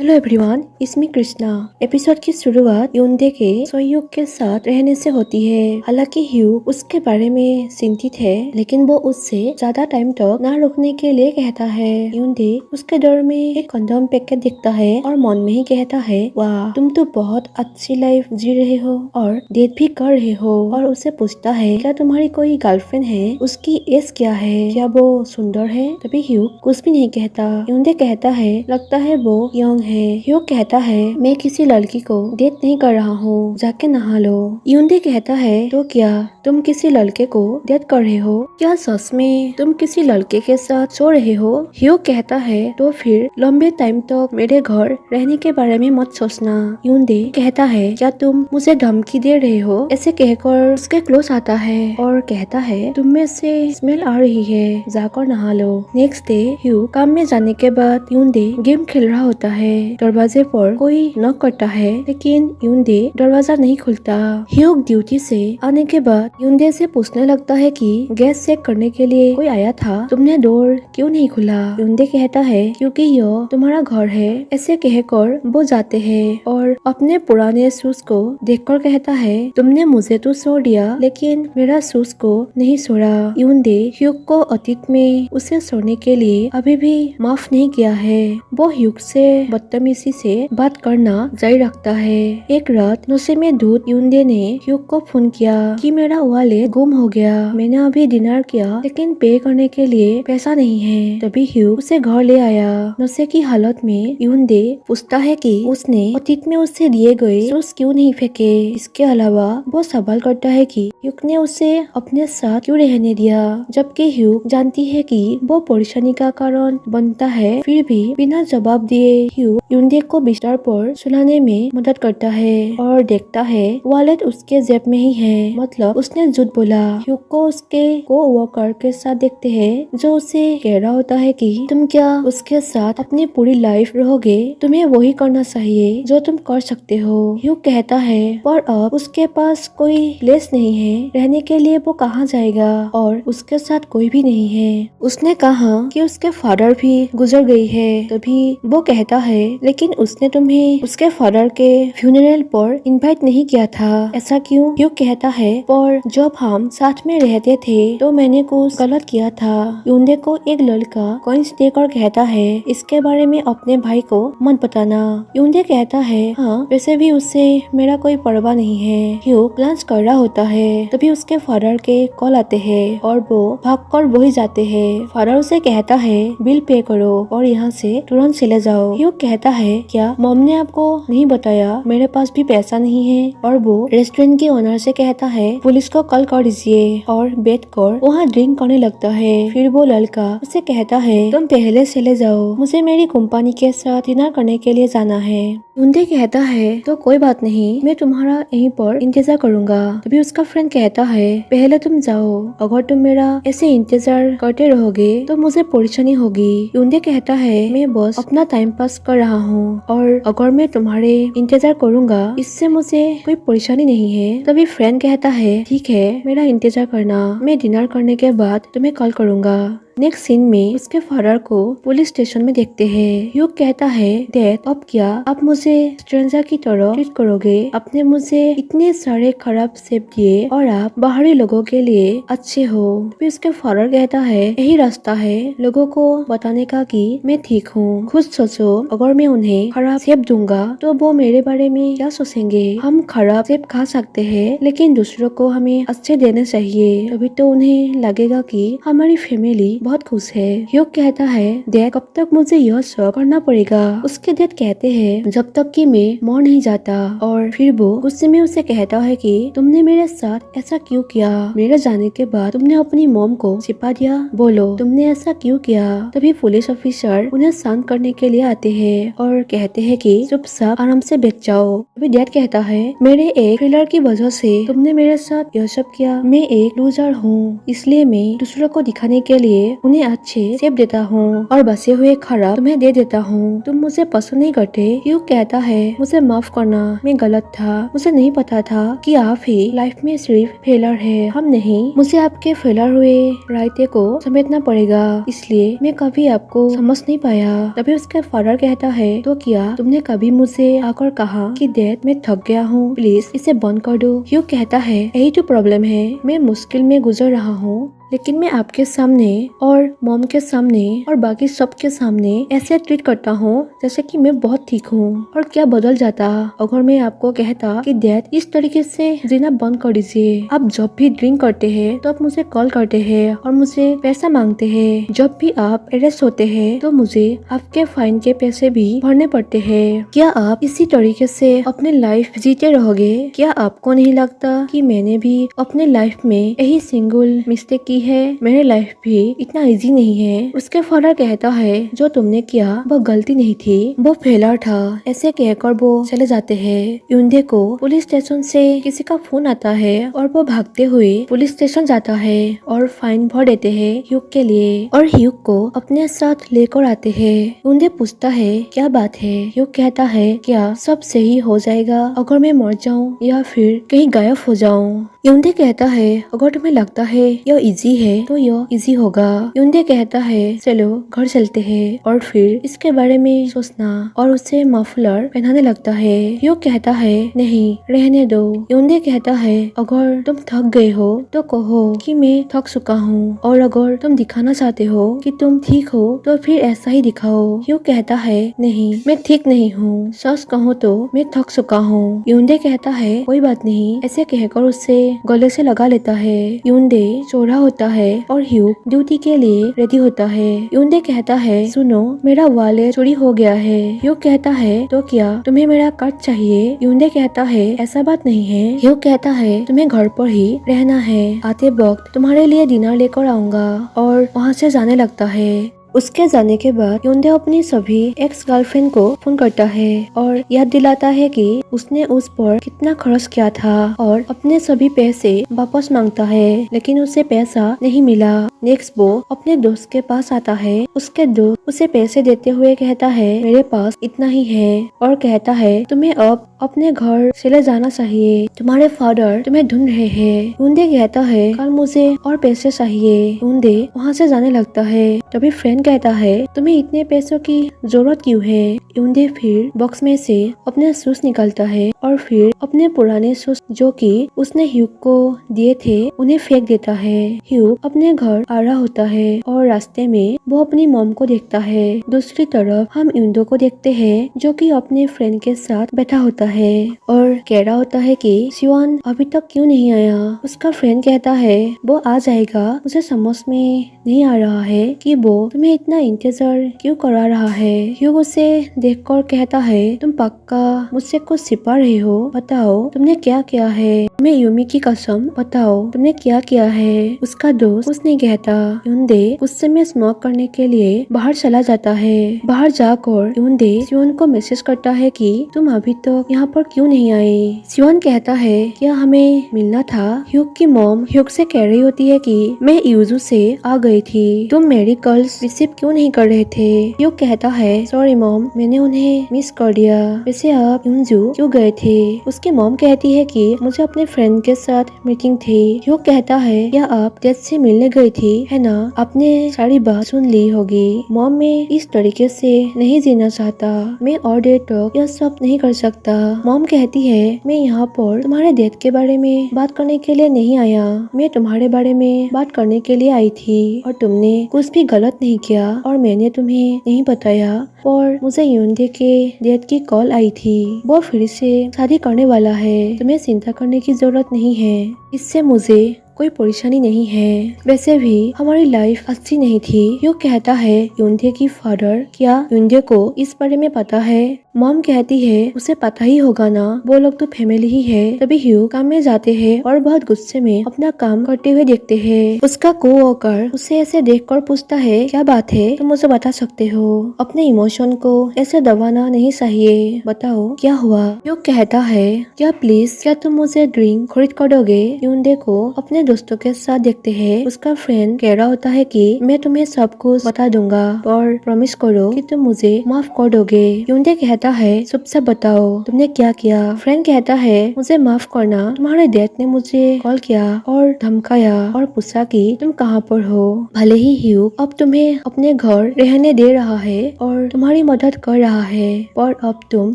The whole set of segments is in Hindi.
हेलो एवरीवन, इसमें कृष्णा। एपिसोड की शुरुआत यूनडे के सोहयुग के साथ रहने से होती है। हालांकि ह्यूग उसके बारे में चिंतित है, लेकिन वो उससे ज्यादा टाइम तक ना रुकने के लिए कहता है। यूनडे उसके डोर में एक कंडोम पैकेट दिखता है और मन में ही कहता है, वाह तुम तो बहुत अच्छी लाइफ जी रहे हो और डेट भी कर रहे हो। और उसे पूछता है, क्या तुम्हारी कोई गर्लफ्रेंड है? उसकी एज क्या है? क्या वो सुंदर है? तभी ह्यूग कुछ भी नहीं कहता। यूनडे कहता है, लगता है वो यंग है। ह्यूग कहता है, मैं किसी लड़की को डेट नहीं कर रहा हूँ, जाके नहा लो। यूनडे कहता है, तो क्या तुम किसी लड़के को डेट कर रहे हो? क्या सच में तुम किसी लड़के के साथ सो रहे हो? ह्यूग कहता है, तो फिर लंबे टाइम तक मेरे घर रहने के बारे में मत सोचना। यूनडे कहता है, क्या तुम मुझे धमकी दे रहे हो? ऐसे कहकर उसके क्लोज आता है और कहता है, तुम में से स्मेल आ रही है, जाकर नहा लो। नेक्स्ट डे ह्यूग काम में जाने के बाद यूनडे गेम खेल रहा होता है। दरवाजे पर कोई नॉक करता है, लेकिन यूनडे दरवाजा नहीं खुलता। ह्यूग ड्यूटी से आने के बाद यूनडे से पूछने लगता है कि गैस चेक करने के लिए कोई आया था, तुमने डोर क्यों नहीं खुला? यूनडे कहता है, क्योंकि यह तुम्हारा घर है। ऐसे कहकर वो जाते हैं और अपने पुराने शूज को देखकर कहता है, तुमने मुझे तो छोड़ दिया, लेकिन मेरा शूज को नहीं छोड़ा। यूनडे ह्यूग को अतीत में उसे छोड़ने के लिए अभी भी माफ नहीं किया है। वो ह्यूग से बदतमीजी से बात करना जारी रखता है। एक रात नशे में धुत यूनडे ने ह्यूग को फोन किया कि मेरा वॉलेट गुम हो गया, मैंने अभी डिनर किया लेकिन पे करने के लिए पैसा नहीं है। तभी ह्यूग उसे घर ले आया। नशे की हालत में यूनडे पूछता है कि उसने अतीत में उसे दिए गए शूज क्यों नहीं फेंके। इसके अलावा वो सवाल करता है कि ह्यूग ने उसे अपने साथ क्यों रहने दिया, जबकि ह्यूग जानती है कि वो परेशानी का कारण बनता है। फिर भी बिना जवाब दिए ह्यूग यूनडे को बिस्तर पर सुलाने में मदद करता है और देखता है वॉलेट उसके जेब में ही है, मतलब उसने झूठ बोला। ह्यूग को उसके को-वर्कर के साथ देखते हैं, जो उसे कह रहा होता है कि तुम क्या उसके साथ अपनी पूरी लाइफ रहोगे? तुम्हें वही करना चाहिए जो तुम कर सकते हो। ह्यूग कहता है, पर अब उसके पास कोई प्लेस नहीं है रहने के लिए, वो कहाँ जाएगा और उसके साथ कोई भी नहीं है। उसने कहा कि उसके फादर भी गुजर गई है। तभी वो कहता है, लेकिन उसने तुम्हें उसके फादर के फ्यूनरल पर इनवाइट नहीं किया था, ऐसा क्यों? ह्यूग कहता है, पर जब हम साथ में रहते थे तो मैंने कुछ गलत किया था। यूनडे को एक लड़का कॉइंस देकर कहता है, इसके बारे में अपने भाई को मत बताना। यूनडे कहता है, हाँ वैसे भी उससे मेरा कोई परवाह नहीं है। ह्यूग लंच कर रहा होता है, तभी उसके फादर के कॉल आते हैं और वो भागकर वही जाते हैं। फादर उसे कहता है, बिल पे करो और यहाँ से तुरंत चले जाओ। ह्यूग कहता है, क्या मॉम ने आपको नहीं बताया? मेरे पास भी पैसा नहीं है। और वो रेस्टोरेंट के ओनर से कहता है, पुलिस को कॉल कर दीजिए और बैठकर वहाँ ड्रिंक करने लगता है। फिर वो लड़का उसे कहता है, तुम पहले चले जाओ, मुझे मेरी कंपनी के साथ डिनर करने के लिए जाना है। यूनडे कहता है, तो कोई बात नहीं, मैं तुम्हारा यहीं पर इंतजार करूंगा। तभी उसका फ्रेंड कहता है, पहले तुम जाओ, अगर तुम मेरा ऐसे इंतजार करते रहोगे तो मुझे परेशानी होगी। यूनडे कहता है, मैं बस अपना टाइम पास कर रहा हूँ और अगर मैं तुम्हारे इंतजार करूंगा इससे मुझे कोई परेशानी नहीं है। तभी फ्रेंड कहता है, ठीक है, मेरा इंतजार करना, मैं डिनर करने के बाद तुम्हें कॉल करूंगा। नेक्स्ट सीन में उसके फादर को पुलिस स्टेशन में देखते हैं। ह्यूग कहता है, डैड अब क्या आप मुझे स्ट्रेंजर की तरह ट्रीट करोगे? आपने मुझे इतने सारे खराब सेब दिए और आप बाहरी लोगों के लिए अच्छे हो। फिर उसके फादर कहता है, यही रास्ता है लोगों को बताने का कि मैं ठीक हूँ। खुद सोचो, अगर मैं उन्हें खराब सेब दूंगा तो वो मेरे बारे में क्या सोचेंगे? हम खराब सेब खा सकते हैं, लेकिन दूसरों को हमें अच्छे देने चाहिए, तभी तो उन्हें लगेगा कि हमारी फैमिली बहुत खुश है। ह्यूग कहता है, डैड कब तक मुझे यह सब करना पड़ेगा? उसके डैड कहते हैं, जब तक कि मैं मर नहीं जाता। और फिर वो गुस्से में उसे कहता है कि तुमने मेरे साथ ऐसा क्यों किया? मेरे जाने के बाद तुमने अपनी मॉम को छिपा दिया, बोलो तुमने ऐसा क्यों किया? तभी पुलिस ऑफिसर उन्हें शांत करने के लिए आते हैं और कहते हैं कि चुपचाप आराम से बैठ जाओ। तभी डैड कहता है, मेरे एक थ्रिलर की वजह से तुमने मेरे साथ यह सब किया। मैं एक लूजर हूँ, इसलिए मैं दूसरों को दिखाने के लिए उन्हें अच्छे सेब देता हूँ और बचे हुए खराब तुम्हें दे देता हूँ। तुम मुझे पसंद नहीं करते। ह्यूग कहता है मुझे माफ करना, मैं गलत था, मुझे नहीं पता था कि आप ही लाइफ में सिर्फ फेलर है, हम नहीं। मुझे आपके फेलर हुए रायते को समेटना पड़ेगा, इसलिए मैं कभी आपको समझ नहीं पाया। तभी उसके फादर कहता है तो क्या तुमने कभी मुझे आकर कहा कि डैड मैं थक गया हूँ, प्लीज इसे बंद कर दो। ह्यूग कहता है यही तो प्रॉब्लम है, मैं मुश्किल में गुजर रहा हूँ, लेकिन मैं आपके सामने और मॉम के सामने और बाकी सबके सामने ऐसे ट्रीट करता हूँ जैसे कि मैं बहुत ठीक हूँ। और क्या बदल जाता अगर मैं आपको कहता कि डैड इस तरीके से जीना बंद कर दीजिए। आप जब भी ड्रिंक करते हैं तो आप मुझे कॉल करते हैं और मुझे पैसा मांगते हैं। जब भी आप अरेस्ट होते हैं तो मुझे आपके फाइन के पैसे भी भरने पड़ते हैं। क्या आप इसी तरीके से अपनी लाइफ जीते रहोगे? क्या आपको नहीं लगता कि मैंने भी अपने लाइफ में यही सिंगल मिस्टेक की है? मेरे लाइफ भी इतना इजी नहीं है। उसके फादर कहता है जो तुमने किया वो गलती नहीं थी, वो फेलर था। ऐसे कहकर वो चले जाते हैं। यूंदे को पुलिस स्टेशन से किसी का फोन आता है और वो भागते हुए पुलिस स्टेशन जाता है और फाइन भर देते हैं ह्यूग के लिए और ह्यूग को अपने साथ लेकर आते हैं। यूंदे पूछता है क्या बात है? ह्यूग कहता है क्या सब सही हो जाएगा अगर मैं मर जाऊँ या फिर कहीं गायब हो जाऊँ? यूंदे कहता है अगर तुम्हें लगता है यह इजी है तो यह इजी होगा। यूंदे कहता है चलो घर चलते हैं और फिर इसके बारे में सोचना और उसे मफलर पहनाने लगता है। ह्यूग कहता है नहीं रहने दो। यूंदे कहता है अगर तुम थक गए हो तो कहो कि मैं थक चुका हूँ, और अगर तुम दिखाना चाहते हो कि तुम ठीक हो तो फिर ऐसा ही दिखाओ। ह्यूग कहता है नहीं मैं ठीक नहीं हूँ, सच कहूँ तो मैं थक चुका हूँ। यूंदे कहता है कोई बात नहीं। ऐसे कहकर उससे गले से लगा लेता है। यूंदे चौड़ा होता है और ह्यूग ड्यूटी के लिए रेडी होता है। यूंदे कहता है सुनो मेरा वॉलेट चोरी हो गया है। ह्यूग कहता है तो क्या तुम्हें मेरा कार्ड चाहिए? यूंदे कहता है ऐसा बात नहीं है। ह्यूग कहता है तुम्हें घर पर ही रहना है, आते वक्त तुम्हारे लिए डिनर लेकर आऊंगा, और वहाँ से जाने लगता है। उसके जाने के बाद यूंदे अपनी सभी एक्स गर्लफ्रेंड को फोन करता है और याद दिलाता है कि उसने उस पर कितना खर्च किया था और अपने सभी पैसे वापस मांगता है, लेकिन उसे पैसा नहीं मिला। नेक्स्ट वो अपने दोस्त के पास आता है। उसके दोस्त उसे पैसे देते हुए कहता है मेरे पास इतना ही है, और कहता है तुम्हें अब अपने घर चले जाना चाहिए, तुम्हारे फादर तुम्हें ढूंढ रहे हैं। यूंदे कहता है कल मुझे और पैसे चाहिए। यूंदे वहाँ से जाने लगता है। तभी फ्रेंड कहता है तुम्हें इतने पैसों की जरूरत क्यों है? यूंदे फिर बॉक्स में से अपने शूज निकालता है और फिर अपने पुराने शूज जो कि उसने ह्यूग को दिए थे उन्हें फेंक देता है। ह्यूग अपने घर आ रहा होता है और रास्ते में वो अपनी मॉम को देखता है। दूसरी तरफ हम यूंदो को देखते हैं जो कि अपने फ्रेंड के साथ बैठा होता है और कह रहा होता है कि शिवान अभी तक क्यों नहीं आया? उसका फ्रेंड कहता है वो आ जाएगा, मुझे समझ में नहीं आ रहा है कि वो तुम्हें इतना इंतजार क्यों करा रहा है। ह्यूग उसे देखकर कहता है तुम पक्का मुझसे कुछ छिपा रहे हो, बताओ तुमने क्या किया है? मैं यूमी की कसम बताओ तुमने क्या किया है? उसका दोस्त कुछ नहीं कहता। यूंदे गुस्से में स्मोक करने के लिए बाहर चला जाता है। बाहर जाकर यूंदे शिवन को मैसेज करता है कि तुम अभी तक यहाँ पर क्यों नहीं आए? शिवन कहता है क्या हमें मिलना था? ह्यूग की मॉम ह्यूग से कह रही होती है कि मैं यूजू से आ गई थी, तुम मेरी कॉल्स रिसीव क्यों नहीं कर रहे थे? ह्यूग कहता है सॉरी मॉम मैंने उन्हें मिस कर दिया। वैसे आप यूजू क्यों गए थे? उसकी मॉम कहती है कि मुझे अपने फ्रेंड के साथ मीटिंग थी। ह्यूग कहता है क्या आप डैड से मिलने गई थी, है ना? आपने सारी बात सुन ली होगी। मॉम मैं इस तरीके से नहीं जीना चाहता, मैं और देर तक यह सब नहीं कर सकता। मॉम कहती है मैं यहाँ पर तुम्हारे डेथ के बारे में बात करने के लिए नहीं आया, मैं तुम्हारे बारे में बात करने के लिए आई थी, और तुमने कुछ भी गलत नहीं किया और मैंने तुम्हें नहीं बताया, और मुझे यूंदे के डेथ की कॉल आई थी। वो फिर से शादी करने वाला है, तुम्हें चिंता करने की जरूरत नहीं है, इससे मुझे कोई परेशानी नहीं है। वैसे भी हमारी लाइफ अच्छी नहीं थी। ह्यूग कहता है यूंदे की फादर क्या यूंदे को इस बारे में पता है? मॉम कहती है उसे पता ही होगा ना, वो लोग तो फैमिली ही है। तभी ह्यूग काम में जाते हैं और बहुत गुस्से में अपना काम करते हुए देखते हैं। उसका कोवर्कर उसे ऐसे देखकर पूछता है क्या बात है, तुम मुझे बता सकते हो? अपने इमोशन इमोशन को ऐसे दबाना नहीं चाहिए। बताओ क्या हुआ? ह्यूग कहता है, क्या प्लीज क्या तुम मुझे ड्रिंक खरीद कर दोगे? यूनडे को अपने दोस्तों के साथ देखते हैं। उसका फ्रेंड कह रहा होता है कि मैं तुम्हें सब कुछ बता दूंगा और प्रॉमिस करो कि तुम मुझे माफ कर दोगे। यूनडे कहता है, चुपचाप बताओ तुमने क्या किया? फ्रेंड कहता है, मुझे माफ करना, तुम्हारे डैड ने मुझे कॉल किया और धमकाया और पूछा कि तुम कहाँ पर हो। भले ही ह्यूग अब तुम्हें अपने घर रहने दे रहा है और तुम्हारी मदद कर रहा है, पर अब तुम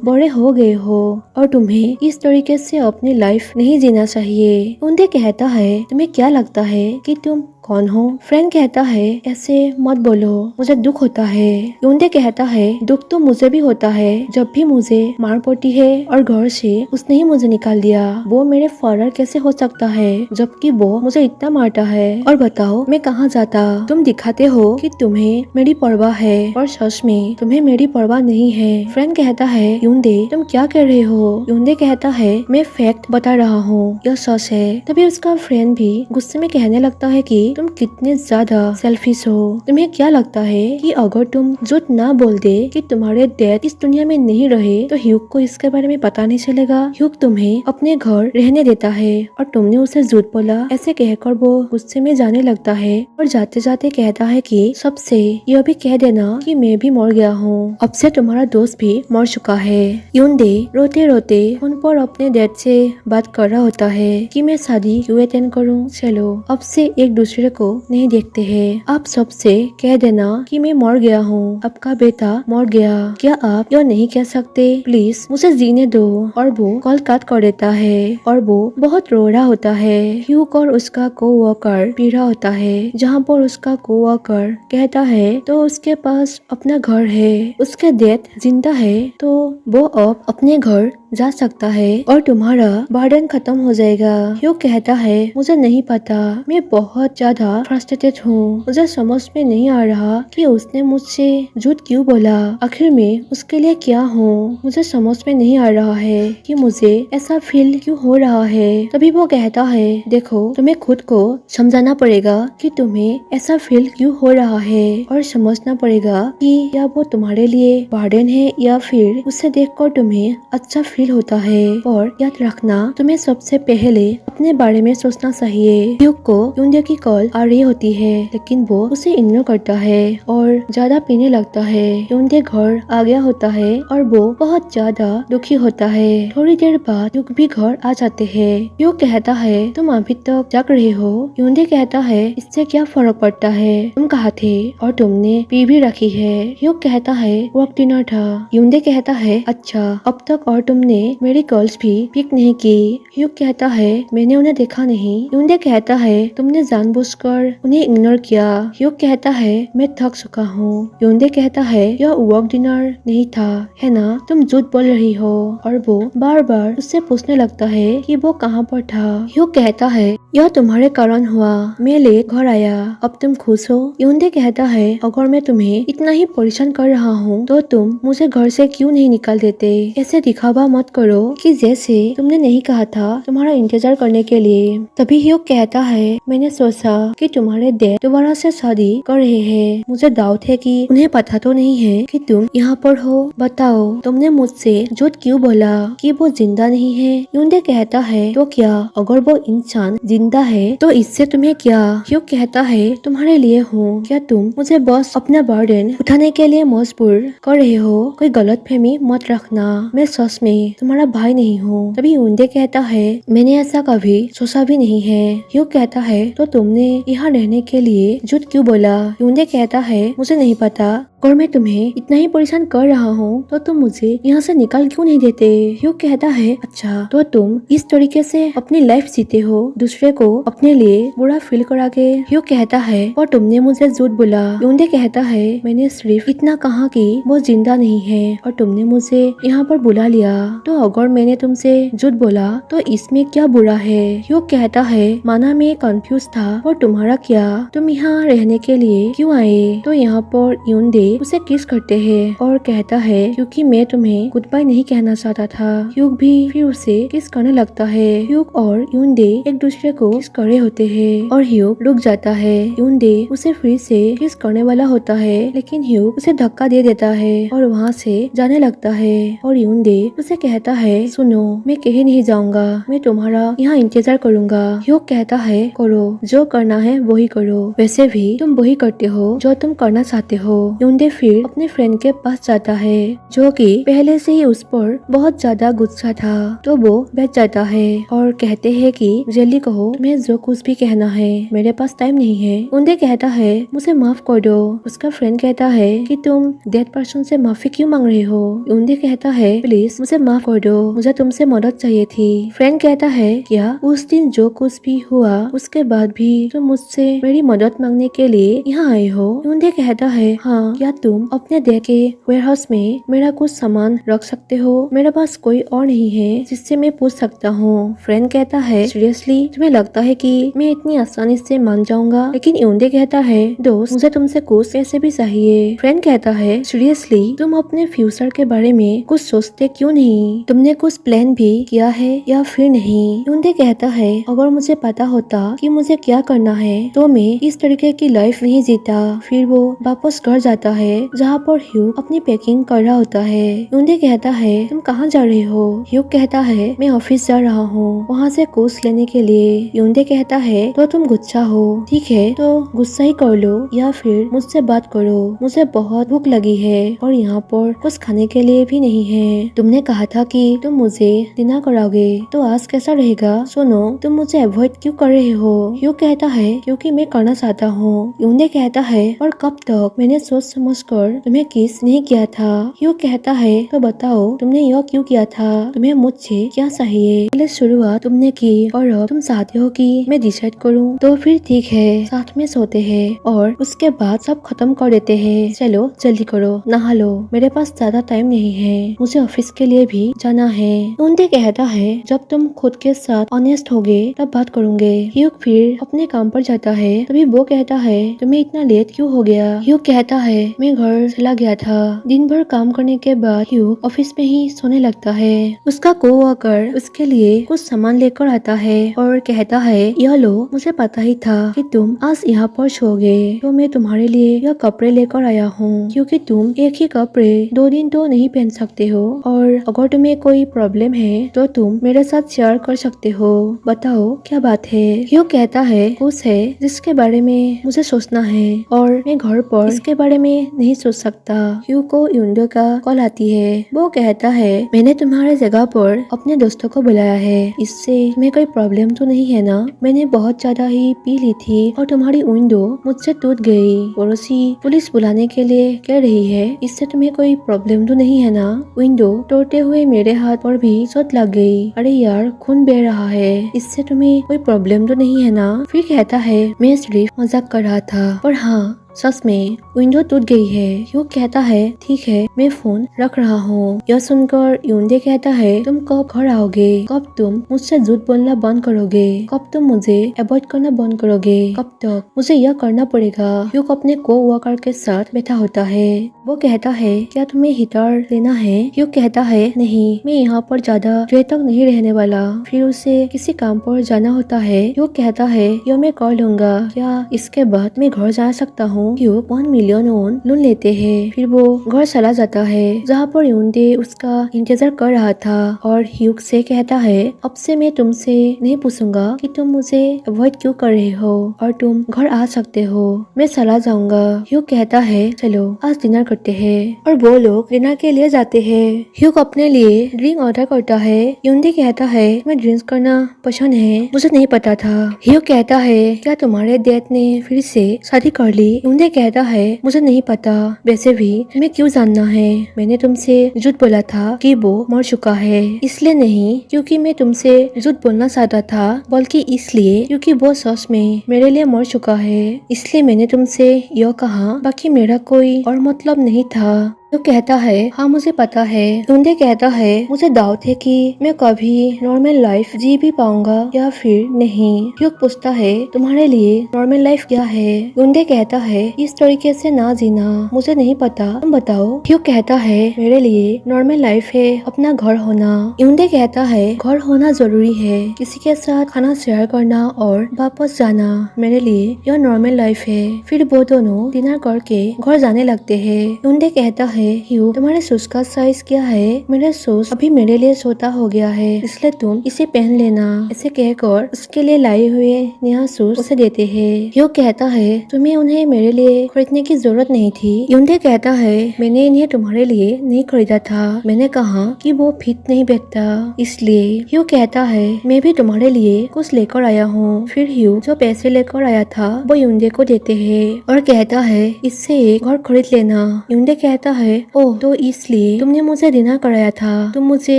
बड़े हो गए हो और तुम्हें इस तरीके से अपनी लाइफ नहीं जीना चाहिए। यूनडे कहता है, तुम्हें क्या लगता है कि तुम कौन हो? फ्रेंड कहता है, ऐसे मत बोलो, मुझे दुख होता है। यूनडे कहता है, दुख तो मुझे भी होता है जब भी मुझे मार पड़ती है और घर से उसने ही मुझे निकाल दिया। वो मेरे फादर कैसे हो सकता है जबकि वो मुझे इतना मारता है? और बताओ मैं कहाँ जाता? तुम दिखाते हो कि तुम्हें मेरी परवाह है और सच में तुम्हें मेरी परवाह नहीं है। फ्रेंड कहता है, यूनडे तुम क्या कर रहे हो? यूनडे कहता है, मैं फैक्ट बता रहा हूँ, यह सच है। तभी उसका फ्रेंड भी गुस्से में कहने लगता है कि तुम कितने ज्यादा सेल्फिश हो। तुम्हें क्या लगता है कि अगर तुम झूठ ना बोल दे कि तुम्हारे डैड इस दुनिया में नहीं रहे तो ह्यूग को इसके बारे में पता नहीं चलेगा? ह्यूग तुम्हें अपने घर रहने देता है और तुमने उसे झूठ बोला। ऐसे कहकर वो गुस्से में जाने लगता है और जाते जाते कहता है कि सबसे यह भी कह देना कि मैं भी मर गया हूँ, अब से तुम्हारा दोस्त भी मर चुका है। यूनडे रोते रोते उन पर अपने डैड से बात कर रहा होता है कि मैं शादी क्यों अटेंड करूँ, चलो अब से एक दूसरे को नहीं देखते हैं। आप सबसे कह देना कि मैं मर गया हूँ, आपका बेटा मर गया। क्या आप यह नहीं कह सकते? प्लीज मुझे जीने दो। और वो कॉल काट कर देता है और वो बहुत रो रहा होता है। ह्यूग और उसका कोवर्कर पी रहा होता है जहाँ पर उसका कोवर्कर कहता है तो उसके पास अपना घर है, उसके डैड जिंदा है तो वो अब अपने घर जा सकता है और तुम्हारा बर्डन खत्म हो जाएगा। ह्यूग कहता है, मुझे नहीं पता, मैं बहुत ज्यादा फ्रस्ट्रेटेड हूँ। मुझे समझ में नहीं आ रहा कि उसने मुझसे झूठ क्यों बोला। आखिर में उसके लिए क्या हूँ? मुझे समझ में नहीं आ रहा है कि मुझे ऐसा फील क्यों हो रहा है। तभी वो कहता है, देखो तुम्हें खुद को समझाना पड़ेगा कि तुम्हें ऐसा फील क्यों हो रहा है और समझना पड़ेगा कि या वो तुम्हारे लिए बर्डन है या फिर उसे देखकर तुम्हें अच्छा फील होता है। और याद रखना, तुम्हें सबसे पहले अपने बारे में सोचना चाहिए। ह्यूग को यूनडे की कॉल आ रही होती है लेकिन वो उसे इग्नोर करता है और ज्यादा पीने लगता है। यूनडे घर आ गया होता है और वो बहुत ज्यादा दुखी होता है। थोड़ी देर बाद ह्यूग भी घर आ जाते हैं। ह्यूग कहता है, तुम अभी तक जाग रहे हो? यूनडे कहता है, इससे क्या फर्क पड़ता है, तुम कहाँ थे और तुमने पी भी रखी है। ह्यूग कहता है, वर्क डिनर था। यूनडे कहता है, अच्छा अब तक और तुमने मेरी कॉल्स भी पिक नहीं की। ह्यूग कहता है, मैंने उन्हें देखा नहीं। यूनडे कहता है, तुमने जानबूझकर उन्हें इग्नोर किया। ह्यूग कहता है, मैं थक चुका हूँ। यूनडे कहता है, यह वर्क डिनर नहीं था, है ना? तुम झूठ बोल रही हो। और वो बार बार उससे पूछने लगता है कि वो कहाँ पर था। ह्यूग कहता है, यह तुम्हारे कारण हुआ, मैं लेट घर आया, अब तुम खुश हो? यूनडे कहता है, अगर मैं तुम्हें इतना ही परेशान कर रहा हूँ तो तुम मुझे घर से क्यों नहीं निकाल देते? ऐसे दिखावा मत करो कि जैसे तुमने नहीं कहा था तुम्हारा इंतजार करने के लिए। तभी ह्यूग कहता है, मैंने सोचा कि तुम्हारे डैड दोबारा से शादी कर रहे हैं। मुझे डाउट है कि उन्हें पता तो नहीं है कि तुम यहाँ पर हो। बताओ तुमने मुझसे झूठ क्यों बोला कि वो जिंदा नहीं है? यूनडे कहता है, तो क्या अगर वो इंसान जिंदा है तो इससे तुम्हें क्या? ह्यूग कहता है, तुम्हारे लिए हूँ, क्या तुम मुझे बस अपना बर्डन उठाने के लिए मजबूर कर रहे हो? कोई गलतफहमी मत रखना, मैं सच में तुम्हारा भाई नहीं हूँ। तभी यूनडे कहता है, मैंने ऐसा कभी सोचा भी नहीं है। ह्यूग कहता है, तो तुमने यहाँ रहने के लिए झूठ क्यों बोला? यूनडे कहता है, मुझे नहीं पता, और मैं तुम्हें इतना ही परेशान कर रहा हूँ तो तुम मुझे यहाँ से निकाल क्यों नहीं देते? ह्यूग कहता है, अच्छा तो तुम इस तरीके से अपनी लाइफ जीते हो, दूसरे को अपने लिए बुरा फील करा के? ह्यूग कहता है, और तुमने मुझे झूठ बोला। यूनडे कहता है, मैंने सिर्फ इतना कहा कि वो जिंदा नहीं है और तुमने मुझे यहाँ पर बुला लिया। तो अगर मैंने तुमसे झूठ बोला तो इसमें क्या बुरा है? ह्यूग कहता है माना मैं कंफ्यूज था और तुम्हारा क्या, तुम यहाँ रहने के लिए क्यों आए? तो यहाँ पर यूनडे उसे किस करते हैं और कहता है क्योंकि मैं तुम्हें गुड बाय नहीं कहना चाहता था। ह्यूग भी फिर उसे किस करने लगता है। ह्यूग और यूनडे एक दूसरे को किस करे होते हैं और ह्यूग रुक जाता है। यूनडे उसे फिर से किस करने वाला होता है लेकिन ह्यूग उसे धक्का दे देता है और वहाँ से जाने लगता है और यूनडे उसे कहता है सुनो, मैं कहीं नहीं जाऊंगा, मैं तुम्हारा यहाँ इंतजार करूंगा। ह्यूग कहता है करो, जो करना है वही करो, वैसे भी तुम वही करते हो जो तुम करना चाहते हो। यूनडे फिर अपने फ्रेंड के पास जाता है जो कि पहले से ही उस पर बहुत ज्यादा गुस्सा था, तो वो बैठ जाता है और कहते हैं कि जल्दी कहो, मैं जो कुछ भी कहना है, मेरे पास टाइम नहीं है। यूनडे कहता है मुझे माफ कर दो। उसका फ्रेंड कहता है कि तुम डेड पर्सन से माफी क्यों मांग रहे हो? यूनडे कहता है प्लीज मुझे माफ कर दो, मुझे तुमसे मदद चाहिए थी। फ्रेंड कहता है क्या उस दिन जो कुछ भी हुआ उसके बाद भी तुम मुझसे मेरी मदद मांगने के लिए यहाँ आए हो? यूनडे कहता है हाँ, क्या तुम अपने डैड के वेयरहाउस में मेरा कुछ सामान रख सकते हो? मेरे पास कोई और नहीं है जिससे मैं पूछ सकता हूँ। फ्रेंड कहता है सीरियसली तुम्हें लगता है कि मैं इतनी आसानी से मान जाऊंगा? लेकिन यूनडे कहता है दोस्त, मुझे तुमसे कुछ पैसे भी चाहिए। फ्रेंड कहता है सीरियसली तुम अपने फ्यूचर के बारे में कुछ सोचते क्यों नहीं? तुमने कुछ प्लान भी किया है या फिर नहीं? यूनडे कहता है अगर मुझे पता होता कि मुझे क्या करना है तो मैं इस तरीके की लाइफ नहीं जीता। फिर वो वापस घर जाता है जहाँ पर ह्यूग अपनी पैकिंग कर रहा होता है। यूनडे कहता है तुम कहाँ जा रहे हो? ह्यूग कहता है मैं ऑफिस जा रहा हूँ, वहाँ से कोर्स लेने के लिए। यूनडे कहता है तो तुम गुस्सा हो? ठीक है, तो गुस्सा ही कर लो या फिर मुझसे बात करो, मुझे बहुत भूख लगी है और यहाँ पर कुछ खाने के लिए भी नहीं है। तुमने कहा था कि तुम मुझे डिनर कराओगे, तो आज कैसा रहेगा? सुनो, तुम मुझे अवॉइड क्यों कर रहे हो? ह्यूग कहता है क्योंकि मैं करना चाहता हूँ। यूनडे कहता है और कब तक? मैंने सोच समझ कर तुम्हें किस नहीं किया था। ह्यूग कहता है तो बताओ तुमने यह क्यों किया था? तुम्हें मुझसे क्या चाहिए? पहले शुरुआत तुमने की और अब तुम चाहते हो कि मैं डिसाइड करूँ? तो फिर ठीक है, साथ में सोते हैं और उसके बाद सब खत्म कर देते हैं। चलो जल्दी करो, नहा लो, मेरे पास ज्यादा टाइम नहीं है, मुझे ऑफिस के लिए भी जाना है। यूनडे कहता है जब तुम खुद के साथ ऑनेस्ट होगे तब बात करूंगे। ह्यूग फिर अपने काम पर जाता है। तभी वो कहता है तुम्हें इतना लेट क्यों हो गया? ह्यूग कहता है मैं घर चला गया था। दिन भर काम करने के बाद ह्यूग ऑफिस में ही सोने लगता है। उसका कोवर्कर उसके लिए कुछ सामान लेकर आता है और कहता है यह लो, मुझे पता ही था कि तुम आज यहाँ पर सोओगे, तो मैं तुम्हारे लिए यह कपड़े लेकर आया हूँ क्योंकि तुम एक ही कपड़े 2 दिन तो नहीं पहन सकते हो और अगर तुम्हें कोई प्रॉब्लम है तो तुम मेरे साथ शेयर कर सकते हो। बताओ क्या बात है? ह्यूग कहता है कुछ है जिसके बारे में मुझे सोचना है और मैं घर पर इसके बारे में नहीं सोच सकता। ह्यूग को यूनडे का कॉल आती है। वो कहता है मैंने तुम्हारे जगह पर अपने दोस्तों को बुलाया है, इससे तुम्हें कोई प्रॉब्लम तो नहीं है ना? मैंने बहुत ज्यादा ही पी ली थी और तुम्हारी विंडो मुझसे टूट गई। पड़ोसी पुलिस बुलाने के लिए कह रही है, इससे तुम्हें कोई प्रॉब्लम तो नहीं है ना? विंडो तोड़ते हुए मेरे हाथ पर भी चोट लग गई। अरे यार, खून बह रहा है, इससे तुम्हें कोई प्रॉब्लम तो नहीं है ना? फिर कहता है मैं सिर्फ मजाक कर रहा था, पर हाँ सच में विंडो टूट गई है। ह्यूग कहता है ठीक है, मैं फोन रख रहा हूँ। यह सुनकर यूनडे कहता है तुम कब घर आओगे? कब तुम मुझसे झूठ बोलना बंद करोगे? कब तुम मुझे अवॉइड करना बंद करोगे? कब तक मुझे यह करना पड़ेगा? ह्यूग अपने कोवर्कर के साथ बैठा होता है। वो कहता है क्या तुम्हें हीटर लेना है? ह्यूग कहता है नहीं, मैं यहाँ पर ज्यादा देर तक नहीं रहने वाला। फिर उसे किसी काम पर जाना होता है। ह्यूग कहता है यह मैं कर लूंगा, क्या इसके बाद मैं घर जा सकता हूँ? ह्यूग 1 मिलियन वॉन लोन लेते हैं। फिर वो घर चला जाता है जहाँ पर यूनडे उसका इंतजार कर रहा था और ह्यूग से कहता है अब से मैं तुमसे नहीं पूछूंगा कि तुम मुझे अवॉइड क्यों कर रहे हो और तुम घर आ सकते हो, मैं चला जाऊंगा। ह्यूग कहता है चलो आज डिनर करते हैं और वो लोग डिनर के लिए जाते हैं। ह्यूग अपने लिए ड्रिंक ऑर्डर करता है। यूनडे कहता है मैं ड्रिंक्स करना पसंद है, मुझे नहीं पता था। ह्यूग कहता है क्या तुम्हारे डैड ने फिर से शादी कर ली? यूनडे कहता है मुझे नहीं पता, वैसे भी तुम्हें क्यों जानना है? मैंने तुमसे झूठ बोला था कि वो मर चुका है, इसलिए नहीं क्योंकि मैं तुमसे झूठ बोलना चाहता था, बल्कि इसलिए क्योंकि वो सच में मेरे लिए मर चुका है, इसलिए मैंने तुमसे यह कहा, बाकी मेरा कोई और मतलब नहीं था। तो कहता है हाँ मुझे पता है। यूंदे कहता है मुझे डाउट है कि मैं कभी नॉर्मल लाइफ जी भी पाऊंगा या फिर नहीं। ह्यूग पूछता है तुम्हारे लिए नॉर्मल लाइफ क्या है। यूंदे कहता है इस तरीके से ना जीना, मुझे नहीं पता, तुम बताओ। ह्यूग कहता है मेरे लिए नॉर्मल लाइफ है अपना घर होना। यूंदे कहता है घर होना जरूरी है, किसी के साथ खाना शेयर करना और वापस जाना मेरे लिए यह नॉर्मल लाइफ है। फिर वो दोनों डिनर करके घर जाने लगते हैं। यूंदे कहता है ह्यूग तुम्हारे शूज का साइज क्या है। मेरे शूज अभी मेरे लिए छोटा हो गया है, इसलिए तुम इसे पहन लेना। ऐसे कहकर उसके लिए लाए हुए नया शूज उसे देते हैं। ह्यूग कहता है तुम्हें उन्हें मेरे लिए खरीदने की जरूरत नहीं थी। यूंदे कहता है मैंने इन्हें तुम्हारे लिए नहीं खरीदा था, मैंने कहा कि वो फिट नहीं बैठता इसलिए। ह्यूग कहता है मैं भी तुम्हारे लिए कुछ लेकर आया हूँ। फिर ह्यूग जो पैसे लेकर आया था वो यूंदे को देते हैं और कहता है इससे एक घर खरीद लेना। यूंदे कहता है ओह तो इसलिए तुमने मुझे डिनर कराया था, तुम मुझे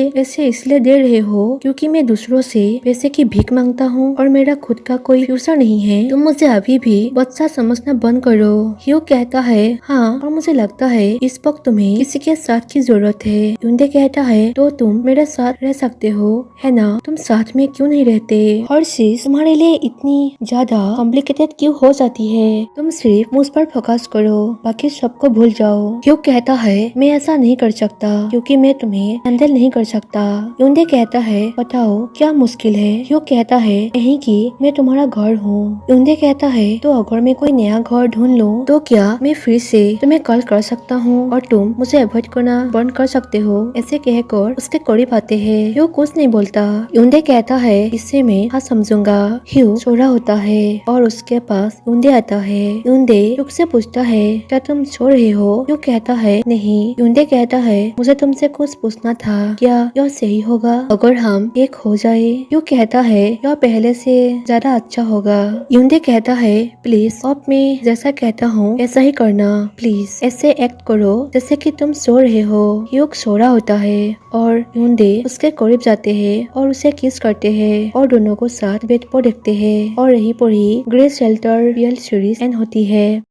पैसे इसलिए दे रहे हो क्योंकि मैं दूसरों से पैसे की भीख मांगता हूँ और मेरा खुद का कोई फ्यूचर नहीं है। तुम मुझे अभी भी बच्चा समझना बंद करो। ह्यूग कहता है हाँ और मुझे लगता है इस वक्त तुम्हें किसी के साथ की जरूरत है। यूंदे कहता है तो तुम मेरे साथ रह सकते हो है ना, तुम साथ में क्यों नहीं रहते। हर चीज तुम्हारे लिए इतनी ज्यादा कॉम्प्लिकेटेड क्यों हो जाती है, तुम सिर्फ मुझ पर फोकस करो, बाकी सबको भूल जाओ। ह्यूग कहता है मैं ऐसा नहीं कर सकता क्योंकि मैं तुम्हें हैंडल नहीं कर सकता। यूंदे कहता है बताओ क्या मुश्किल है। ह्यूग कहता है यही कि मैं तुम्हारा घर हूँ। यूंदे कहता है तो अगर मैं कोई नया घर ढूंढ लूँ तो क्या मैं फिर से तुम्हें कॉल कर सकता हूँ और तुम मुझे अवॉइड करना बंद कर सकते हो। ऐसे कहकर उसके करीब आते हैं। ह्यूग कुछ नहीं बोलता। यूंदे कहता है इससे मैं हाँ समझूंगा। ह्यूग सो रहा होता है और उसके पास यूंदे आता है। यूंदे ह्यूग से पूछता है क्या तुम सो रहे हो। ह्यूग कहता है नहीं। यूंदे कहता है मुझे तुमसे कुछ पूछना था, क्या यह सही होगा अगर हम एक हो जाए। ह्यूग कहता है यह पहले से ज्यादा अच्छा होगा। यूंदे कहता है प्लीज अब मैं जैसा कहता हूँ ऐसा ही करना, प्लीज ऐसे एक्ट करो जैसे कि तुम सो रहे हो। ह्यूग सो रहा होता है और यूंदे उसके करीब जाते हैं और उसे किस करते हैं और दोनों को साथ बेड पर देखते हैं और यहीं पर ही grey shelter real series end होती है।